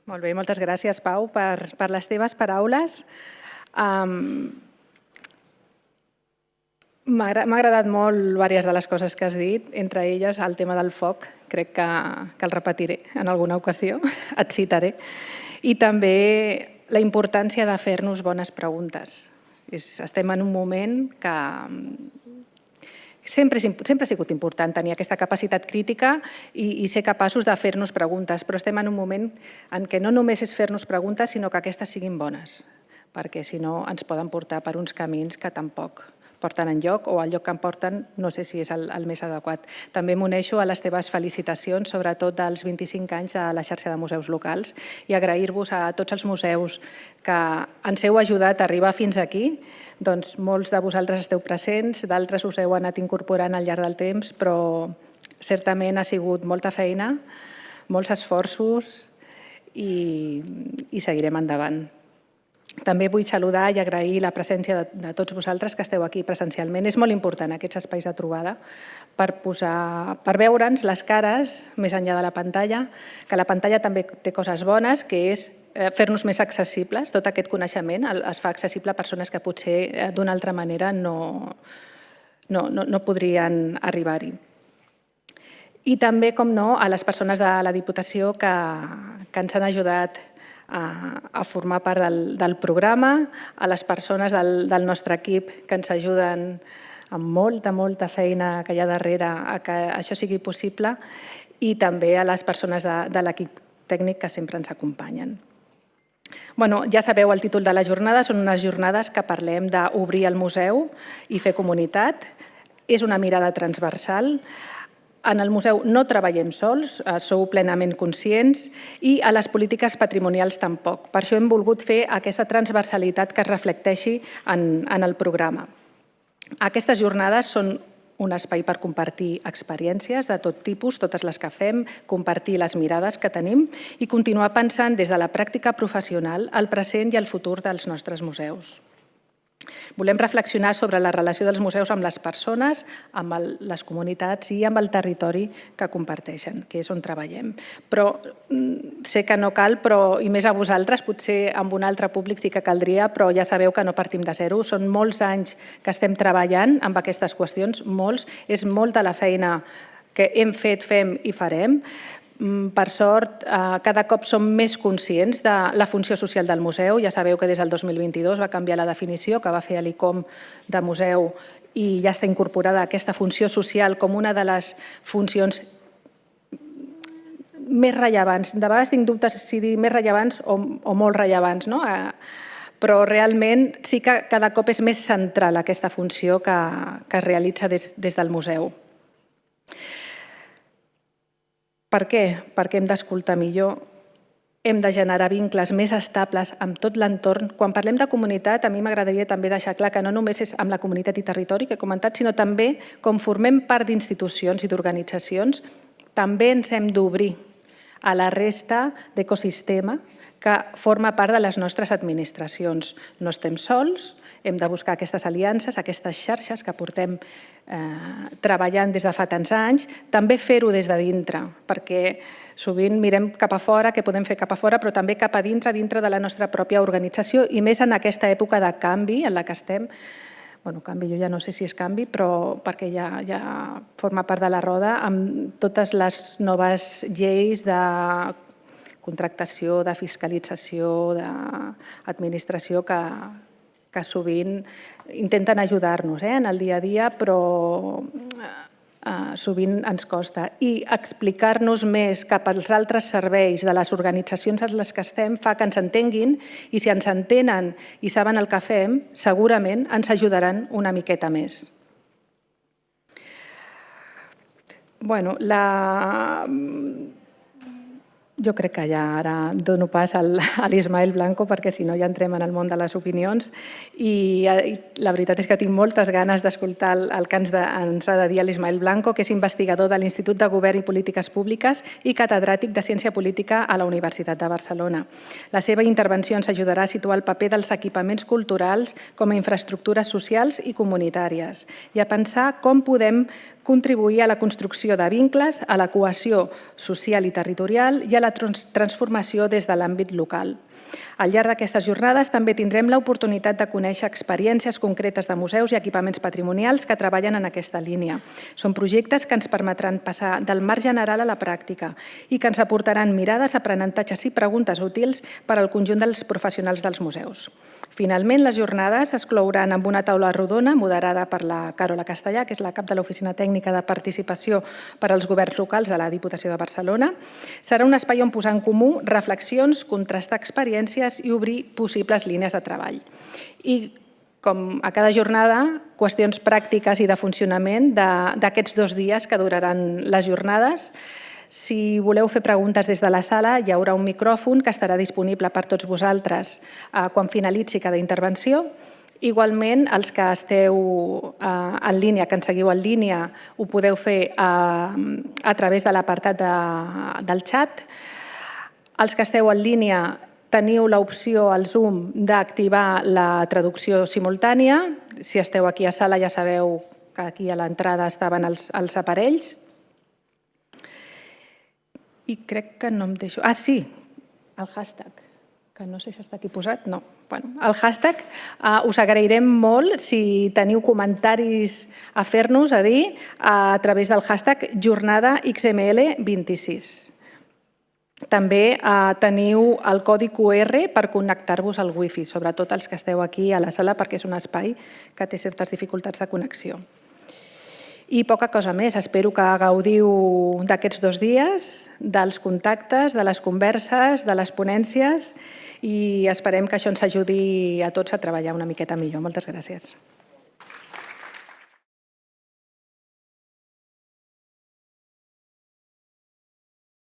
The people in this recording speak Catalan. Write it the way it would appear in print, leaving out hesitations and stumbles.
Molt bé, moltes gràcies, Pau, per les teves paraules. M'ha agradat molt diverses de les coses que has dit, entre elles el tema del foc. Crec que el repetiré en alguna ocasió, et citaré. I també la importància de fer-nos bones preguntes. Estem en un moment que sempre ha sigut important tenir aquesta capacitat crítica i ser capaços de fer-nos preguntes, però estem en un moment en què no només és fer-nos preguntes, sinó que aquestes siguin bones, perquè si no ens poden portar per uns camins que tampoc porten enlloc o el lloc que em porten no sé si és el més adequat. També m'uneixo a les teves felicitacions, sobretot dels 25 anys a la xarxa de museus locals i agrair-vos a tots els museus que ens heu ajudat a arribar fins aquí. Doncs molts de vosaltres esteu presents, d'altres us heu anat incorporant al llarg del temps, però certament ha sigut molta feina, molts esforços i seguirem endavant. També vull saludar i agrair la presència de tots vosaltres que esteu aquí presencialment. És molt important aquests espais de trobada per veure'ns les cares més enllà de la pantalla, que la pantalla també té coses bones, que és fer-nos més accessibles. Tot aquest coneixement es fa accessible a persones que potser d'una altra manera no podrien arribar-hi. I també, com no, a les persones de la Diputació que ens han ajudat a formar part del programa, a les persones del nostre equip que ens ajuden amb molta feina que hi ha darrere a que això sigui possible i també a les persones de l'equip tècnic que sempre ens acompanyen. Ja sabeu el títol de la jornada, són unes jornades que parlem d'obrir el museu i fer comunitat. És una mirada transversal. En el museu no treballem sols, sou plenament conscients, i a les polítiques patrimonials tampoc. Per això hem volgut fer aquesta transversalitat que es reflecteixi en el programa. Aquestes jornades són un espai per compartir experiències de tot tipus, totes les que fem, compartir les mirades que tenim i continuar pensant des de la pràctica professional el present i el futur dels nostres museus. Volem reflexionar sobre la relació dels museus amb les persones, amb les comunitats i amb el territori que comparteixen, que és on treballem. Però sé que no cal, i més a vosaltres, potser amb un altre públic sí que caldria, però ja sabeu que no partim de zero. Són molts anys que estem treballant amb aquestes qüestions, molts. És molta la feina que hem fet, fem i farem. Per sort, cada cop som més conscients de la funció social del museu. Ja sabeu que des del 2022 va canviar la definició que va fer l'ICOM de museu i ja està incorporada aquesta funció social com una de les funcions més rellevants. De vegades tinc dubtes si dir més rellevants o molt rellevants, però realment sí que cada cop és més central aquesta funció que es realitza des del museu. Per què? Perquè hem d'escoltar millor, hem de generar vincles més estables amb tot l'entorn. Quan parlem de comunitat, a mi m'agradaria també deixar clar que no només és amb la comunitat i territori que he comentat, sinó també com formem part d'institucions i d'organitzacions, també ens hem d'obrir a la resta d'ecosistema que forma part de les nostres administracions. No estem sols, hem de buscar aquestes aliances, aquestes xarxes que portem treballant des de fa tants anys, també fer-ho des de dintre, perquè sovint mirem cap a fora, què podem fer cap a fora, però també cap a dintre de la nostra pròpia organització i més en aquesta època de canvi en la que estem. Canvi, jo ja no sé si és canvi, però perquè ja forma part de la roda amb totes les noves lleis de contractació, de fiscalització, d'administració que sovint intenten ajudar-nos en el dia a dia, però sovint ens costa. I explicar-nos més cap als altres serveis de les organitzacions en les que estem fa que ens entenguin i si ens entenen i saben el que fem, segurament ens ajudaran una miqueta més. Jo crec que ja ara dono pas a l'Ismael Blanco perquè si no ja entrem en el món de les opinions i la veritat és que tinc moltes ganes d'escoltar el que ens ha de dir l'Ismael Blanco, que és investigador de l'Institut de Govern i Polítiques Públiques i catedràtic de Ciència Política a la Universitat de Barcelona. La seva intervenció ens ajudarà a situar el paper dels equipaments culturals com a infraestructures socials i comunitàries i a pensar com podem contribuir a la construcció de vincles, a la cohesió social i territorial i a la la transformació des de l'àmbit local. Al llarg d'aquestes jornades també tindrem l'oportunitat de conèixer experiències concretes de museus i equipaments patrimonials que treballen en aquesta línia. Són projectes que ens permetran passar del marc general a la pràctica i que ens aportaran mirades, aprenentatges i preguntes útils per al conjunt dels professionals dels museus. Finalment, les jornades es clouran amb una taula rodona moderada per la Carola Castellà, que és la cap de l'Oficina Tècnica de Participació per als Governs Locals de la Diputació de Barcelona. Serà un espai on posar en comú reflexions, contrastar experiències i obrir possibles línies de treball. I, com a cada jornada, qüestions pràctiques i de funcionament d'aquests 2 dies que duraran les jornades. Si voleu fer preguntes des de la sala, hi haurà un micròfon que estarà disponible per tots vosaltres quan finalitzi cada intervenció. Igualment, els que esteu en línia, que ens seguiu en línia, ho podeu fer a través de l'apartat del xat. Els que esteu en línia teniu l'opció al Zoom d'activar la traducció simultània. Si esteu aquí a sala ja sabeu que aquí a l'entrada estaven els aparells. I crec que no em deixo... Ah, sí, el hashtag, que no sé si està aquí posat. No, bueno, el hashtag us agrairem molt si teniu comentaris a fer-nos, a dir, a través del hashtag jornadaxml26. També teniu el codi QR per connectar-vos al wifi, sobretot els que esteu aquí a la sala, perquè és un espai que té certes dificultats de connexió. I poca cosa més. Espero que gaudiu d'aquests 2 dies, dels contactes, de les converses, de les ponències i esperem que això ens ajudi a tots a treballar una miqueta millor. Moltes gràcies.